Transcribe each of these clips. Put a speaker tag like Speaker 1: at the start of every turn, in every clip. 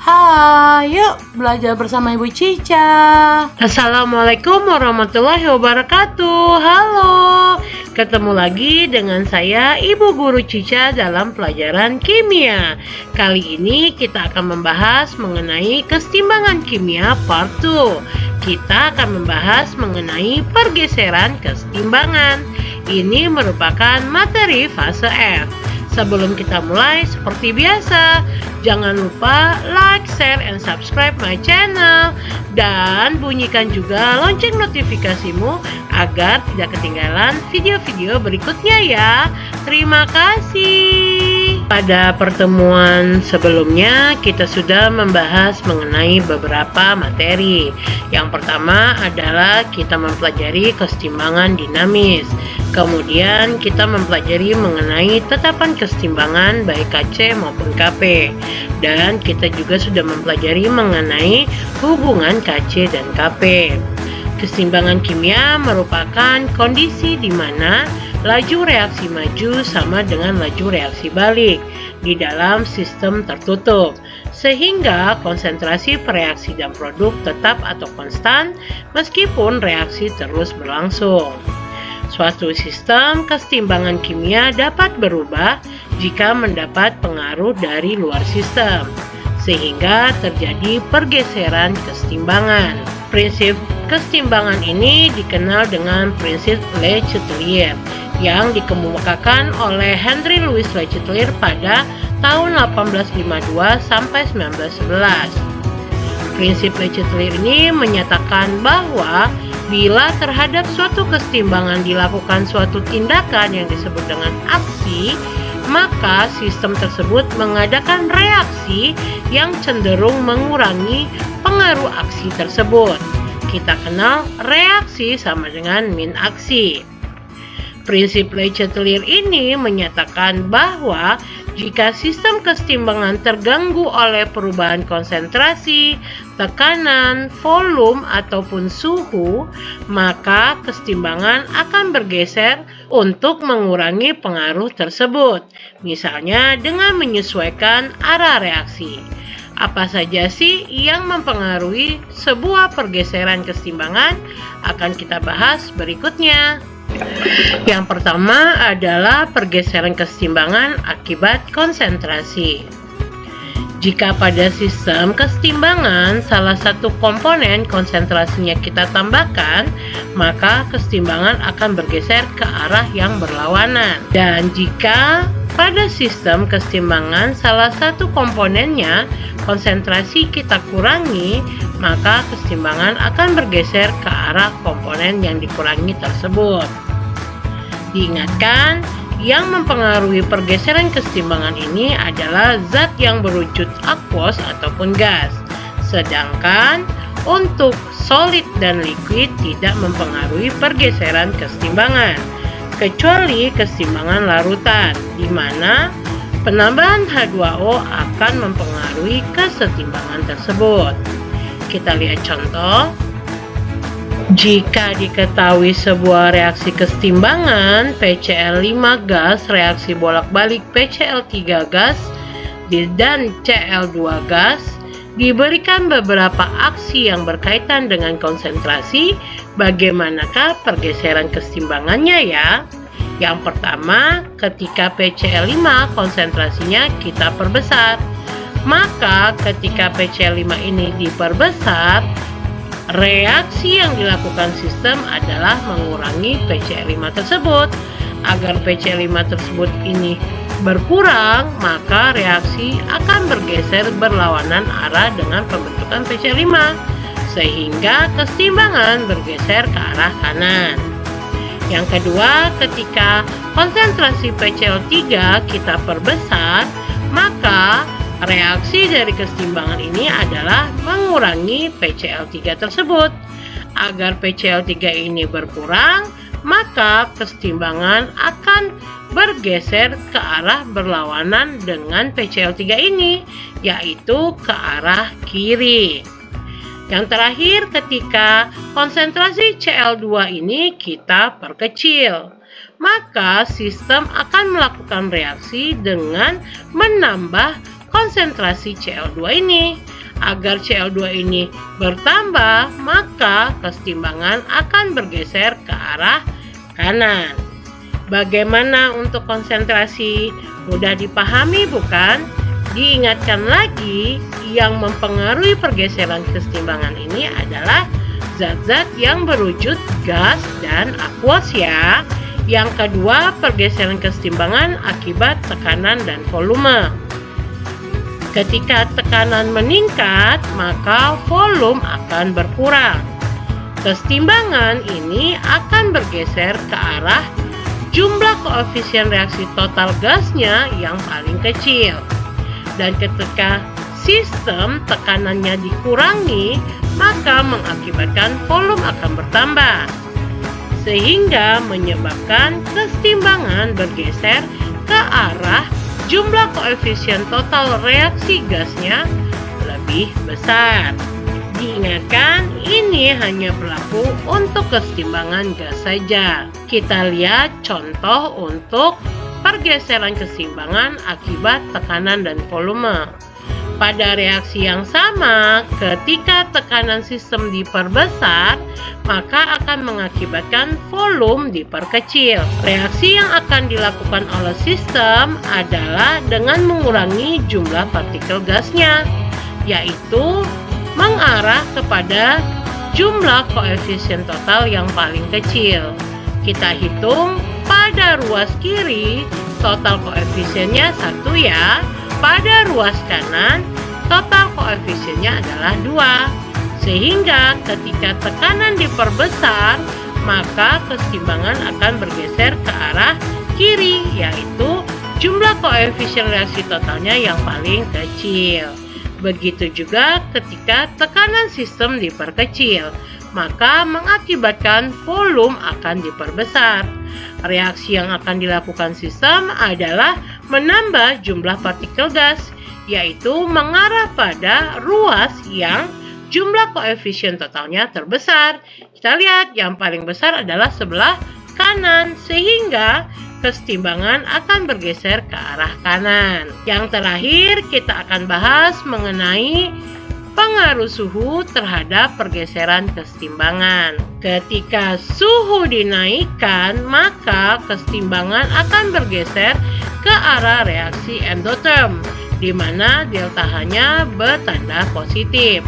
Speaker 1: Hai, yuk belajar bersama Ibu Cica. Assalamualaikum warahmatullahi wabarakatuh. Halo, ketemu lagi dengan saya Ibu Guru Cica dalam pelajaran kimia. Kali ini kita akan membahas mengenai keseimbangan kimia part 2. Kita akan membahas mengenai pergeseran keseimbangan. Ini merupakan materi fase F. Sebelum kita mulai, seperti biasa, jangan lupa like, share, and subscribe my channel. Dan bunyikan juga lonceng notifikasimu agar tidak ketinggalan video-video berikutnya ya. Terima kasih. Pada pertemuan sebelumnya, kita sudah membahas mengenai beberapa materi. Yang pertama adalah kita mempelajari keseimbangan dinamis. Kemudian kita mempelajari mengenai tetapan keseimbangan baik KC maupun KP. Dan kita juga sudah mempelajari mengenai hubungan KC dan KP. Keseimbangan kimia merupakan kondisi di mana laju reaksi maju sama dengan laju reaksi balik di dalam sistem tertutup, sehingga konsentrasi pereaksi dan produk tetap atau konstan meskipun reaksi terus berlangsung. Suatu sistem keseimbangan kimia dapat berubah jika mendapat pengaruh dari luar sistem, sehingga terjadi pergeseran keseimbangan. Prinsip keseimbangan ini dikenal dengan prinsip Le Chatelier yang dikemukakan oleh Henry Louis Le Chatelier pada tahun 1852 sampai 1911. Prinsip Le Chatelier ini menyatakan bahwa bila terhadap suatu keseimbangan dilakukan suatu tindakan yang disebut dengan aksi, maka sistem tersebut mengadakan reaksi yang cenderung mengurangi pengaruh aksi tersebut. Kita kenal reaksi sama dengan min aksi. Prinsip Le Chatelier ini menyatakan bahwa jika sistem keseimbangan terganggu oleh perubahan konsentrasi, tekanan, volume, ataupun suhu, maka keseimbangan akan bergeser untuk mengurangi pengaruh tersebut, misalnya dengan menyesuaikan arah reaksi. Apa saja sih yang mempengaruhi sebuah pergeseran keseimbangan akan kita bahas berikutnya. Yang pertama adalah pergeseran keseimbangan akibat konsentrasi. Jika pada sistem keseimbangan salah satu komponen konsentrasinya kita tambahkan, maka keseimbangan akan bergeser ke arah yang berlawanan. Dan jika pada sistem keseimbangan salah satu komponennya konsentrasi kita kurangi, maka keseimbangan akan bergeser ke arah komponen yang dikurangi tersebut. Diingatkan, yang mempengaruhi pergeseran keseimbangan ini adalah zat yang berwujud aquos ataupun gas. Sedangkan untuk solid dan liquid tidak mempengaruhi pergeseran keseimbangan, kecuali keseimbangan larutan, di mana penambahan H2O akan mempengaruhi keseimbangan tersebut. Kita lihat contoh. Jika diketahui sebuah reaksi keseimbangan PCl5 gas reaksi bolak-balik PCl3 gas dan Cl2 gas, diberikan beberapa aksi yang berkaitan dengan konsentrasi, bagaimanakah pergeseran keseimbangannya ya? Yang pertama, ketika PCl5 konsentrasinya kita perbesar, maka ketika PCl5 ini diperbesar, reaksi yang dilakukan sistem adalah mengurangi PCl5 tersebut. Agar PCl5 tersebut ini berkurang, maka reaksi akan bergeser berlawanan arah dengan pembentukan PCl5, sehingga keseimbangan bergeser ke arah kanan. Yang kedua, ketika konsentrasi PCl3 kita perbesar, maka reaksi dari keseimbangan ini adalah mengurangi PCl3 tersebut. Agar PCl3 ini berkurang, maka keseimbangan akan bergeser ke arah berlawanan dengan PCl3 ini, yaitu ke arah kiri. Yang terakhir, ketika konsentrasi Cl2 ini kita perkecil, maka sistem akan melakukan reaksi dengan menambah konsentrasi Cl2 ini. Agar Cl2 ini bertambah, maka kesetimbangan akan bergeser ke arah kanan. Bagaimana untuk konsentrasi? Mudah dipahami bukan? Diingatkan lagi, yang mempengaruhi pergeseran kesetimbangan ini adalah zat-zat yang berwujud gas dan aquos ya. Yang kedua, pergeseran kesetimbangan akibat tekanan dan volume. Ketika tekanan meningkat, maka volume akan berkurang. Kesetimbangan ini akan bergeser ke arah jumlah koefisien reaksi total gasnya yang paling kecil. Dan ketika sistem tekanannya dikurangi, maka mengakibatkan volume akan bertambah, sehingga menyebabkan kesetimbangan bergeser ke arah jumlah koefisien total reaksi gasnya lebih besar. Diingatkan, ini hanya berlaku untuk kesetimbangan gas saja. Kita lihat contoh untuk pergeseran kesetimbangan akibat tekanan dan volume. Pada reaksi yang sama, ketika tekanan sistem diperbesar, maka akan mengakibatkan volume diperkecil. Reaksi yang akan dilakukan oleh sistem adalah dengan mengurangi jumlah partikel gasnya, yaitu mengarah kepada jumlah koefisien total yang paling kecil. Kita hitung pada ruas kiri, total koefisiennya 1 ya. Pada ruas kanan, total koefisiennya adalah 2. Sehingga ketika tekanan diperbesar, maka kesetimbangan akan bergeser ke arah kiri, yaitu jumlah koefisien reaksi totalnya yang paling kecil. Begitu juga ketika tekanan sistem diperkecil, maka mengakibatkan volume akan diperbesar. Reaksi yang akan dilakukan sistem adalah menambah jumlah partikel gas, yaitu mengarah pada ruas yang jumlah koefisien totalnya terbesar. Kita lihat yang paling besar adalah sebelah kanan, sehingga kesetimbangan akan bergeser ke arah kanan. Yang terakhir, kita akan bahas mengenai pengaruh suhu terhadap pergeseran kesetimbangan. Ketika suhu dinaikkan, maka kesetimbangan akan bergeser ke arah reaksi endotherm, di mana delta H-nya bertanda positif.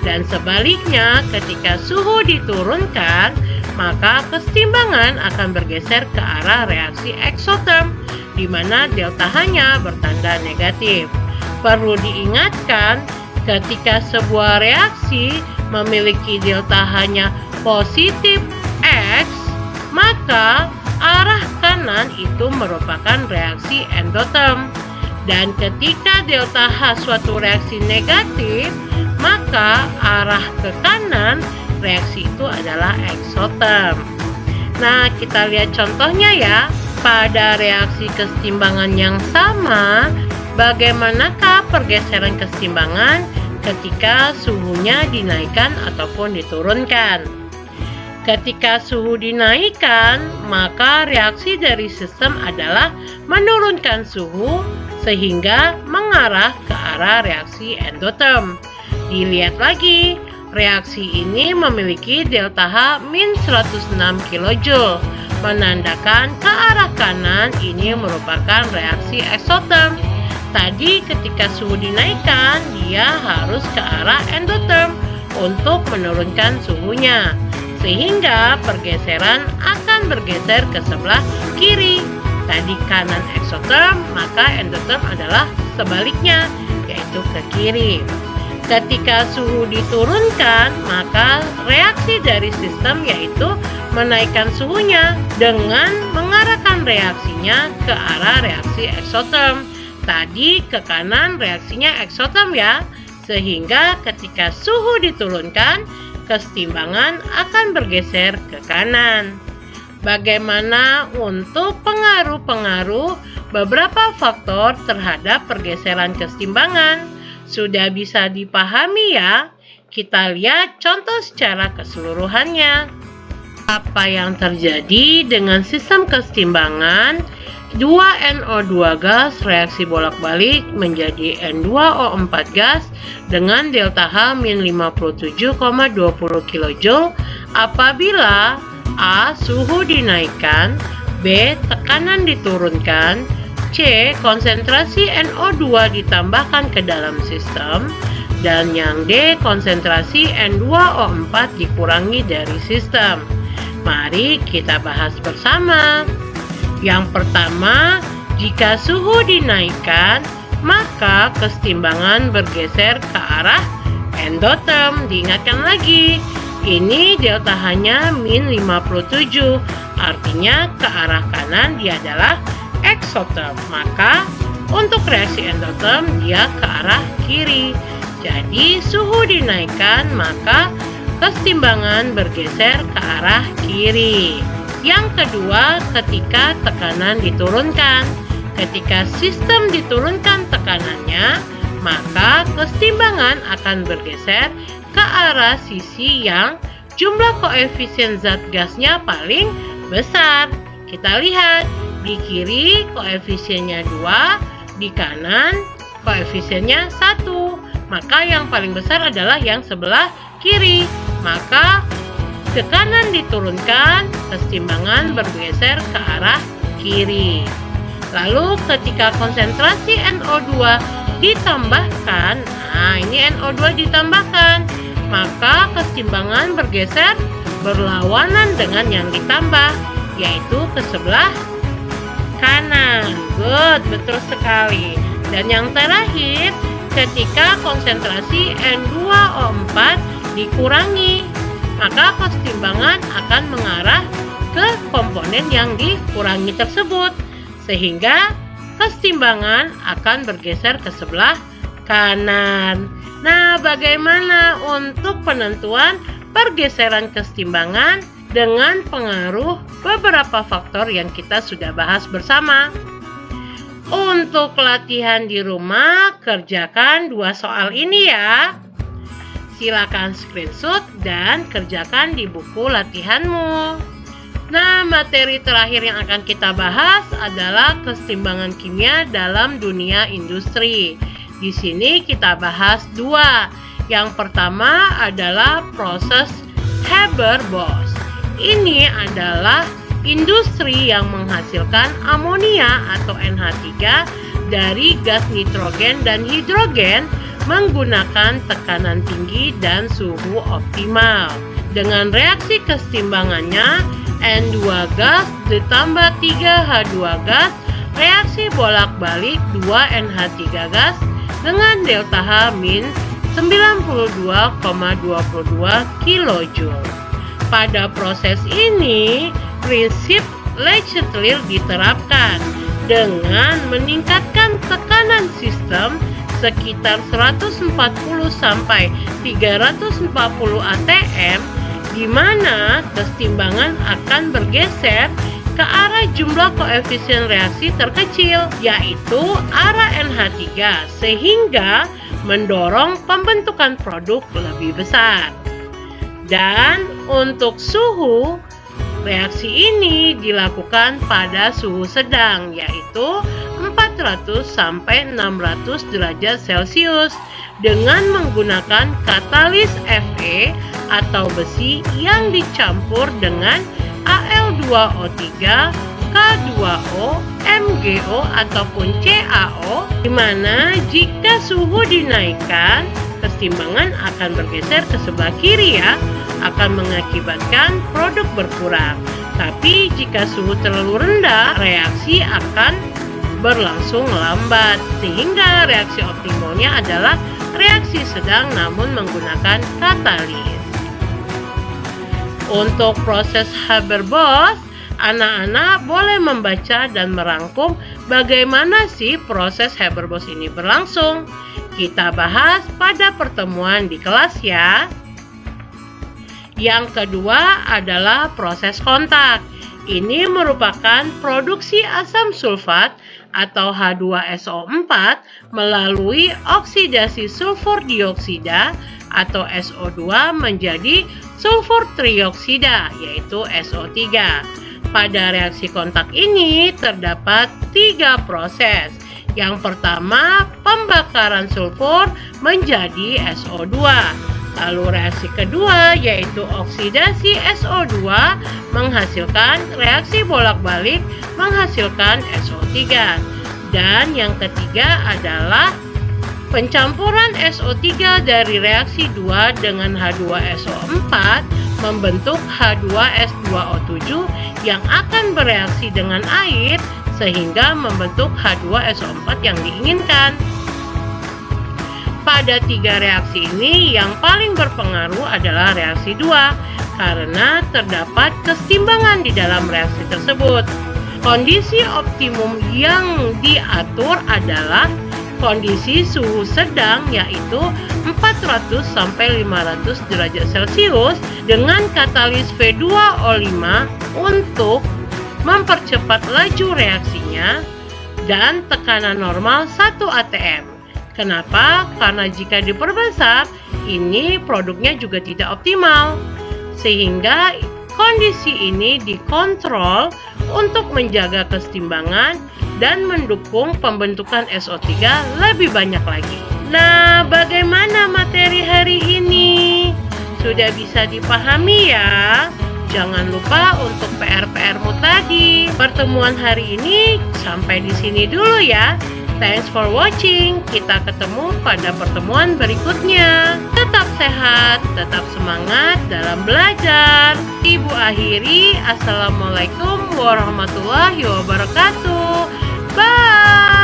Speaker 1: Dan sebaliknya, ketika suhu diturunkan, maka kesetimbangan akan bergeser ke arah reaksi exotherm, di mana delta H-nya bertanda negatif. Perlu diingatkan, ketika sebuah reaksi memiliki delta H-nya positif X, maka arah kanan itu merupakan reaksi endotherm. Dan ketika delta H suatu reaksi negatif, maka arah ke kanan reaksi itu adalah exotherm. Nah, kita lihat contohnya ya. Pada reaksi kesetimbangan yang sama, bagaimanakah pergeseran kesetimbangan ketika suhunya dinaikkan ataupun diturunkan? Ketika suhu dinaikkan, maka reaksi dari sistem adalah menurunkan suhu sehingga mengarah ke arah reaksi endotherm. Dilihat lagi, reaksi ini memiliki delta H min 106 kJ, menandakan ke arah kanan ini merupakan reaksi exotherm. Tadi ketika suhu dinaikkan, dia harus ke arah endotherm untuk menurunkan suhunya, sehingga pergeseran akan bergeser ke sebelah kiri. Tadi kanan exotherm, maka endotherm adalah sebaliknya, yaitu ke kiri. Ketika suhu diturunkan, maka reaksi dari sistem yaitu menaikkan suhunya dengan mengarahkan reaksinya ke arah reaksi exotherm. Tadi ke kanan reaksinya exotherm ya, sehingga ketika suhu diturunkan, kesetimbangan akan bergeser ke kanan. Bagaimana untuk pengaruh-pengaruh beberapa faktor terhadap pergeseran kesetimbangan? Sudah bisa dipahami ya? Kita lihat contoh secara keseluruhannya. Apa yang terjadi dengan sistem kesetimbangan 2NO2 gas reaksi bolak-balik menjadi N2O4 gas dengan delta H min 57,20 kJ apabila A. Suhu dinaikkan, B. Tekanan diturunkan, C. Konsentrasi NO2 ditambahkan ke dalam sistem, dan yang D. Konsentrasi N2O4 dikurangi dari sistem. Mari kita bahas bersama. Yang pertama, jika suhu dinaikkan, maka kesetimbangan bergeser ke arah endoterm. Diingatkan lagi, ini delta H-nya min 57, artinya ke arah kanan dia adalah exotherm. Maka untuk reaksi endotherm dia ke arah kiri. Jadi suhu dinaikkan, maka kesetimbangan bergeser ke arah kiri. Yang kedua, ketika tekanan diturunkan. Ketika sistem diturunkan tekanannya, maka kesetimbangan akan bergeser ke arah sisi yang jumlah koefisien zat gasnya paling besar. Kita lihat, di kiri koefisiennya 2, di kanan koefisiennya 1. Maka yang paling besar adalah yang sebelah kiri. Maka tekanan diturunkan, kesetimbangan bergeser ke arah kiri. Lalu ketika konsentrasi NO2 ditambahkan, nah ini NO2 ditambahkan, maka kesetimbangan bergeser berlawanan dengan yang ditambah, yaitu ke sebelah kanan. Good, betul sekali. Dan yang terakhir, ketika konsentrasi N2O4 dikurangi, maka kesetimbangan akan mengarah ke komponen yang dikurangi tersebut, sehingga kesetimbangan akan bergeser ke sebelah kanan. Nah, bagaimana untuk penentuan pergeseran kesetimbangan dengan pengaruh beberapa faktor yang kita sudah bahas bersama? Untuk latihan di rumah, kerjakan 2 soal ini ya. Silakan screenshot dan kerjakan di buku latihanmu. Nah, materi terakhir yang akan kita bahas adalah kesetimbangan kimia dalam dunia industri. Di sini kita bahas 2. Yang pertama adalah proses Haber-Bosch. Ini adalah industri yang menghasilkan amonia atau NH3 dari gas nitrogen dan hidrogen menggunakan tekanan tinggi dan suhu optimal. Dengan reaksi kesetimbangannya, N2 gas ditambah 3H2 gas, reaksi bolak-balik 2NH3 gas dengan delta H min 92,22 kJ. Pada proses ini, prinsip Le Chatelier diterapkan dengan meningkatkan tekanan sistem sekitar 140 sampai 340 atm, di mana kesetimbangan akan bergeser ke arah jumlah koefisien reaksi terkecil, yaitu arah NH3, sehingga mendorong pembentukan produk lebih besar. Dan untuk suhu, reaksi ini dilakukan pada suhu sedang, yaitu 400 sampai 600 derajat Celcius dengan menggunakan katalis Fe atau besi yang dicampur dengan Al2O3, K2O, MgO ataupun CaO, di mana jika suhu dinaikkan, kesetimbangan akan bergeser ke sebelah kiri ya, akan mengakibatkan produk berkurang. Tapi jika suhu terlalu rendah, reaksi akan berlangsung lambat, sehingga reaksi optimalnya adalah reaksi sedang namun menggunakan katalis. Untuk proses Haber-Bosch, anak-anak boleh membaca dan merangkum bagaimana sih proses Haber-Bosch ini berlangsung. Kita bahas pada pertemuan di kelas ya. Yang kedua adalah proses kontak. Ini merupakan produksi asam sulfat atau H2SO4 melalui oksidasi sulfur dioksida atau SO2 menjadi sulfur trioksida, yaitu SO3. Pada reaksi kontak ini terdapat 3 proses. Yang pertama, pembakaran sulfur menjadi SO2. Lalu reaksi kedua yaitu oksidasi SO2 menghasilkan reaksi bolak-balik menghasilkan SO3. Dan yang ketiga adalah pencampuran SO3 dari reaksi 2 dengan H2SO4 membentuk H2S2O7 yang akan bereaksi dengan air sehingga membentuk H2SO4 yang diinginkan. Pada 3 reaksi ini yang paling berpengaruh adalah reaksi 2 karena terdapat kesetimbangan di dalam reaksi tersebut. Kondisi optimum yang diatur adalah kondisi suhu sedang yaitu 400 sampai 500 derajat Celcius dengan katalis V2O5 untuk mempercepat laju reaksinya dan tekanan normal 1 atm. Kenapa? Karena jika diperbesar, ini produknya juga tidak optimal. Sehingga kondisi ini dikontrol untuk menjaga kesetimbangan dan mendukung pembentukan SO3 lebih banyak lagi. Nah, bagaimana materi hari ini? Sudah bisa dipahami ya? Jangan lupa untuk PR-PR-mu tadi. Pertemuan hari ini sampai di sini dulu ya. Thanks for watching. Kita ketemu pada pertemuan berikutnya. Tetap sehat, tetap semangat dalam belajar. Ibu akhiri, Assalamualaikum warahmatullahi wabarakatuh. Bye.